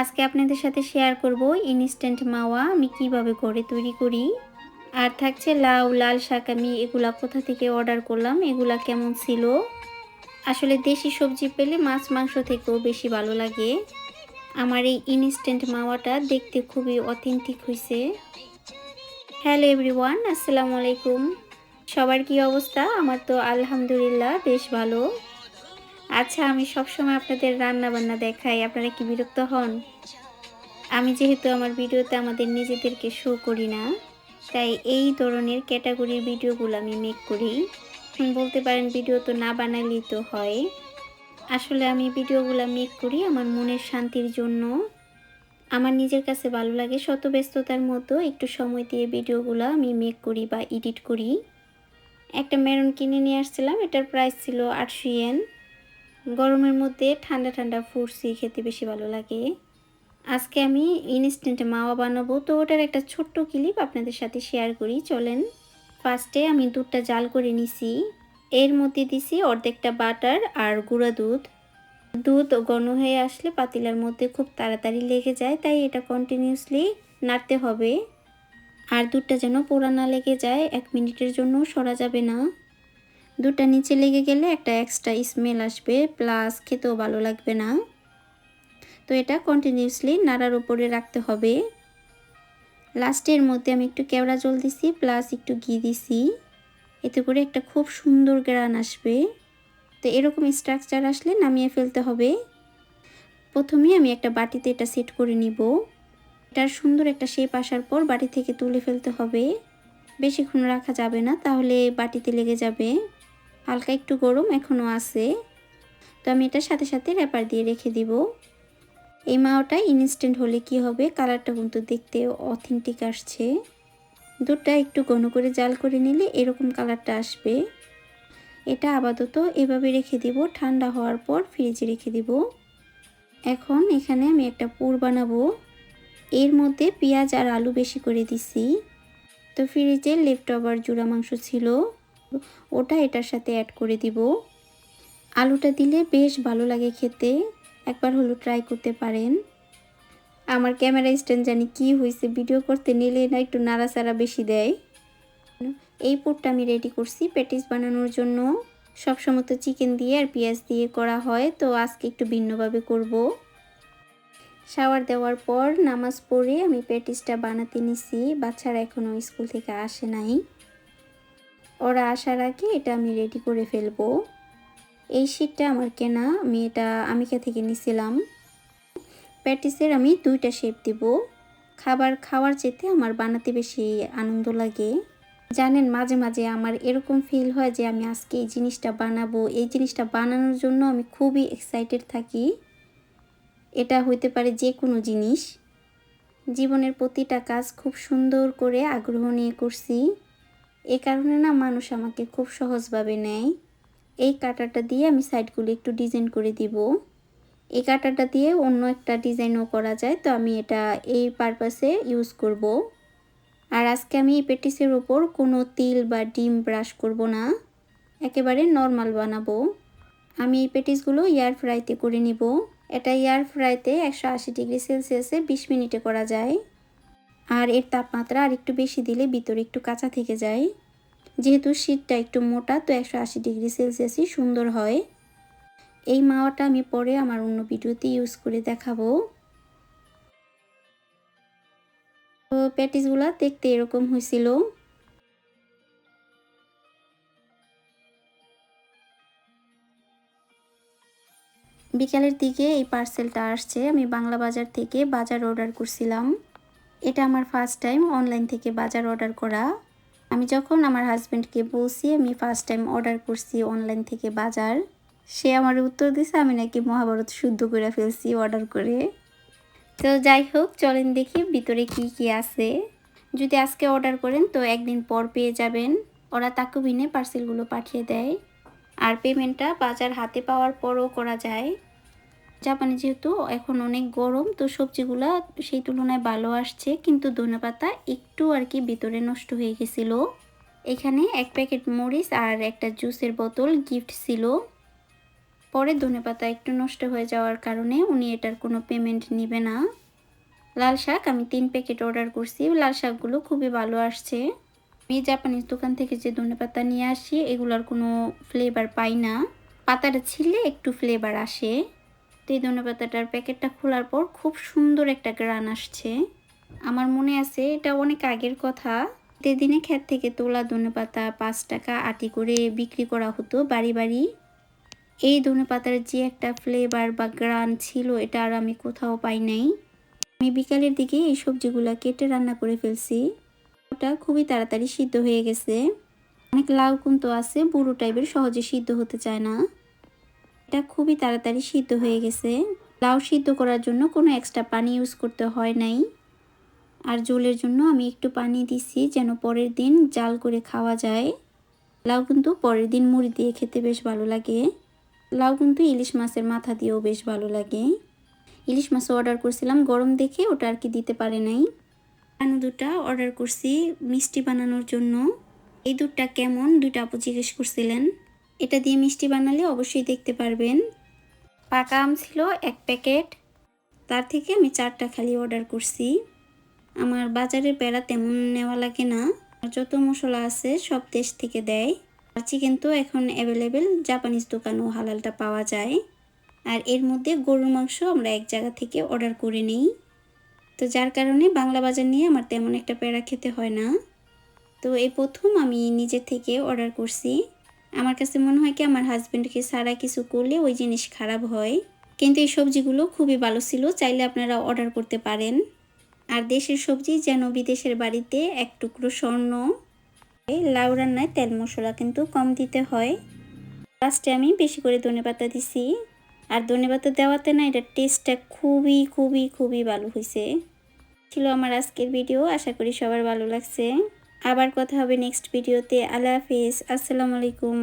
আজকে আপনাদের সাথে শেয়ার করব ইনস্ট্যান্ট মাওয়া আমি কিভাবে ঘরে তৈরি করি। আর থাকছে লাউ, লাল শাক আমি এগুলা কোথা থেকে অর্ডার করলাম, এগুলা কেমন ছিল। আসলে দেশি সবজি পেলে মাছ মাংস থেকেও বেশি ভালো লাগে। আমার এই ইনস্ট্যান্ট মাওয়াটা দেখতে খুবই অথেন্টিক হয়েছে। হ্যালো এভরিওয়ান, আসসালামু আলাইকুম। সবার কি অবস্থা? আমার তো আলহামদুলিল্লাহ বেশ ভালো। আচ্ছা, আমি সবসময় আপনাদের রান্না বান্না দেখাই, আপনারা কি বিরক্ত হন? আমি যেহেতু আমার ভিডিওতে আমাদের নিজেদেরকে শো করি না, তাই এই ধরনের ক্যাটাগরির ভিডিওগুলো আমি মেক করি। বলতে পারেন ভিডিও তো না বানালেই তো হয়। আসলে আমি ভিডিওগুলো মেক করি আমার মনের শান্তির জন্য। আমার নিজের কাছে ভালো লাগে শত ব্যস্ততার মধ্যে একটু সময় দিয়ে ভিডিওগুলো আমি মেক করি বা এডিট করি। একটা মেরুন কিনে নিয়ে আসছিলাম, এটার প্রাইস ছিল ৮০০ ইয়েন। গরমের মধ্যে ঠান্ডা ঠান্ডা ফ্রুটসই খেতে বেশি ভালো লাগে। আজকে আমি ইনস্ট্যান্ট মাওয়া বানাবো, তো ওটার একটা ছোট্ট ক্লিপ আপনাদের সাথে শেয়ার করি, চলেন। ফার্স্টে আমি দুধটা জাল করে নিছি। এর মধ্যে দিছি অর্ধেকটা বাটার আর গুঁড়া দুধ। দুধ ঘন হয়ে আসলে পাতিলার মধ্যে খুব তাড়াতাড়ি লেগে যায়, তাই এটা কন্টিনিউয়াসলি নাড়তে হবে। আর দুধটা যেন পোড়া না লেগে যায়, 1 মিনিটের জন্য সরা যাবে না। দুধটা নিচে লেগে গেলে একটা এক্সট্রা স্মেল আসবে, প্লাস খেতেও ভালো লাগবে না। তো এটা কন্টিনিউয়াসলি নাড়ার উপরে রাখতে হবে। লাস্টের মধ্যে আমি একটু কেওড়া জল দিছি, প্লাস একটু ঘি দিছি। এতে করে একটা খুব সুন্দর গ্রান আসবে। তো এরকম স্ট্রাকচার আসলে নামিয়ে ফেলতে হবে। প্রথমে আমি একটা বাটিতে এটা সেট করে নিব। এটার সুন্দর একটা শেপ আসার পর বাটি থেকে তুলে ফেলতে হবে। বেশিক্ষণ রাখা যাবে না, তাহলে বাটিতে লেগে যাবে। হালকা একটু গরম এখনও আছে, তো আমি এটার সাথে সাথে র্যাপার দিয়ে রেখে দিব। এই মাওয়াটা ইনস্ট্যান্ট হলে কি হবে, কালারটা কিন্তু দেখতে অথেন্টিক আসছে। দুধটা একটু ঘন করে জাল করে নিলে এরকম কালারটা আসবে। এটা আপাতত এভাবে রেখে দিব, ঠান্ডা হওয়ার পর ফ্রিজে রেখে দিব। এখন এখানে আমি একটা পুর বানাবো। এর মধ্যে পেঁয়াজ আর আলু বেশি করে দিছি। তো ফ্রিজে লেফট ওভার জুড়া মাংস ছিল, ওটা এটার সাথে অ্যাড করে দিব। আলুটা দিলে বেশ ভালো লাগে খেতে, একবার হলো ট্রাই করতে পারেন। আমার ক্যামেরা স্ট্যান্ড জানি কি হয়েছে, ভিডিও করতে নিলে না একটু নাড়াচাড়া বেশি দেয়। এই পুরটা আমি রেডি করছি প্যাটিস বানানোর জন্য। সবসময় তো চিকেন দিয়ে আর পেঁয়াজ দিয়ে করা হয়, তো আজকে একটু ভিন্নভাবে করব। শাওয়ার দেওয়ার পর নামাজ পড়ে আমি প্যাটিসটা বানাতে নিছি। বাচ্চারা এখনও স্কুল থেকে আসে নাই, ওরা আসার আগে এটা আমি রেডি করে ফেলবো। এই শীটটা আমার কেনা, আমি এটা আমিকা থেকে নিছিলাম। প্যাটিসের আমি 2টা শেপ দিব। খাবার খাওয়ার চেতে আমার বানাতে বেশি আনন্দ লাগে। জানেন, মাঝে মাঝে আমার এরকম ফিল হয় যে আমি আজকে এই জিনিসটা বানাবো। এই জিনিসটা বানানোর জন্য আমি খুবই এক্সাইটেড থাকি। এটা হইতে পারে যে কোনো জিনিস। জীবনের প্রতিটা কাজ খুব সুন্দর করে আগ্রহ নিয়ে করছি। এই কারণে না মানুষ আমাকে খুব সহজভাবে নেয়। এই কাঁটাটা দিয়ে আমি সাইডগুলো একটু ডিজাইন করে দিব। এই কাঁটাটা দিয়ে অন্য একটা ডিজাইনও করা যায়, তো আমি এটা এই পারপাসে ইউজ করব। আর আজকে আমি এই প্যাটিসের ওপর কোনো তিল বা ডিম ব্রাশ করব না, একেবারে নর্মাল বানাবো। আমি এই প্যাটিসগুলো এয়ার ফ্রাইতে করে নিব। এটা এয়ার ফ্রাইতে 180 ডিগ্রি সেলসিয়াসে 20 মিনিটে করা যায়। আর এর তাপমাত্রা আর একটু বেশি দিলে ভিতরে একটু কাঁচা থেকে যায়। যেহেতু শীতটা একটু মোটা, তো 180 ডিগ্রি সেলসিয়াসই সুন্দর হয়। এই মাওয়াটা আমি পরে আমার অন্য ভিডিওতে ইউজ করে দেখাবো। তো প্যাটিসগুলো দেখতে এরকম হয়েছিল। বিকালের দিকে এই পার্সেলটা আসছে, আমি বাংলা বাজার থেকে বাজার অর্ডার করছিলাম। এটা আমার ফার্স্ট টাইম অনলাইন থেকে বাজার অর্ডার করা। আমি যখন আমার হাজব্যান্ডকে বলছি আমি ফার্স্ট টাইম অর্ডার করছি অনলাইন থেকে বাজার, সে আমার উত্তর দিছে আমি নাকি মহাভারত শুদ্ধ করে ফেলছি অর্ডার করে। তো যাই হোক, চলেন দেখি ভিতরে কি কি আছে। যদি আজকে অর্ডার করেন তো একদিন পর পেয়ে যাবেন। ওরা তাকুবিনে পার্সেলগুলো পাঠিয়ে দেয়। আর পেমেন্টটা বাজার হাতে পাওয়ার পরও করা যায়। জাপানে যেহেতু এখন অনেক গরম, তো সবজিগুলো সেই তুলনায় ভালো আসছে, কিন্তু ধনেপাতা একটু আর কি ভিতরে নষ্ট হয়ে গেছিল। এখানে 1 প্যাকেট মরিচ আর একটা জুসের বোতল গিফট ছিল। পরে ধনেপাতা একটু নষ্ট হয়ে যাওয়ার কারণে উনি এটার কোনো পেমেন্ট নিবে না। লাল শাক আমি 3 প্যাকেট অর্ডার করছি। লাল শাকগুলো খুবই ভালো আসছে। আমি জাপানিজ দোকান থেকে যে ধনেপাতা নিয়ে আসি এগুলোর কোনো ফ্লেভার পাই না। পাতাটা ছিলে একটু ফ্লেভার আসে। তো এই ধনেপাতাটার প্যাকেটটা খোলার পর খুব সুন্দর একটা ঘ্রাণ আসছে। আমার মনে আছে এটা অনেক আগের কথা। ঈদের দিনে ক্ষেত থেকে তোলা ধনেপাতা 5 টাকা আটি করে বিক্রি করা হতো বাড়ি বাড়ি। এই ধনেপাতার যে একটা ফ্লেভার বা ঘ্রাণ ছিল এটা আর আমি কোথাও পাই নাই। আমি বিকালের দিকে এই সবজিগুলা কেটে রান্না করে ফেলছি। ওটা খুবই তাড়াতাড়ি সিদ্ধ হয়ে গেছে। অনেক লাউ কিন্তু আছে বুড়ো টাইপের, সহজে সিদ্ধ হতে চায় না। এটা খুবই তাড়াতাড়ি সিদ্ধ হয়ে গেছে। লাউ সিদ্ধ করার জন্য কোনো এক্সট্রা পানি ইউজ করতে হয় নাই। আর ঝোলের জন্য আমি একটু পানি দিছি যেন পরের দিন জাল করে খাওয়া যায়। লাউ কিন্তু পরের দিন মুড়ি দিয়ে খেতে বেশ ভালো লাগে। লাউ কিন্তু ইলিশ মাছের মাথা দিয়েও বেশ ভালো লাগে। ইলিশ মাছও অর্ডার করছিলাম, গরম দেখে ওটা আর কি দিতে পারে নাই। আনু দুটা অর্ডার করছি মিষ্টি বানানোর জন্য। এই দুধটা কেমন 2টা আপু জিজ্ঞেস করছিলেন। এটা দিয়ে মিষ্টি বানালে অবশ্যই দেখতে পারবেন। পাকা আম ছিল 1 প্যাকেট, তার থেকে আমি 4টা খালি অর্ডার করছি। আমার বাজারের পেড়া তেমন নেওয়া লাগে না, যত মশলা আছে সব দেশ থেকে দেয়। আর চিকেন তো এখন অ্যাভেলেবেল, জাপানিজ দোকানেও হালালটা পাওয়া যায়। আর এর মধ্যে গরুর মাংস আমরা এক জায়গা থেকে অর্ডার করে নিই। তো যার কারণে বাংলা বাজার নিয়ে আমার তেমন একটা পেড়া খেতে হয় না। তো এই প্রথম আমি নিজের থেকে অর্ডার করছি। আমার কাছে মনে হয় কি আমার হাজব্যান্ডকে ছাড়া কিছু করলে ওই জিনিস খারাপ হয়। কিন্তু এই সবজিগুলো খুবই ভালো ছিল, চাইলে আপনারা অর্ডার করতে পারেন। আর দেশের সবজি যেন বিদেশের বাড়িতে এক টুকরো স্বর্ণ। লাউ রান্নায় তেল মশলা কিন্তু কম দিতে হয়। লাস্টে আমি বেশি করে ধনেপাতা দিছি। আর ধনেপাতা দেওয়াতে না এটার টেস্টটা খুবই খুবই খুবই ভালো হয়েছে। ছিল আমার আজকের ভিডিও, আশা করি সবার ভালো লাগছে। আবার কথা হবে নেক্সট ভিডিওতে। আল্লাহ হাফিজ, আসসালামু আলাইকুম।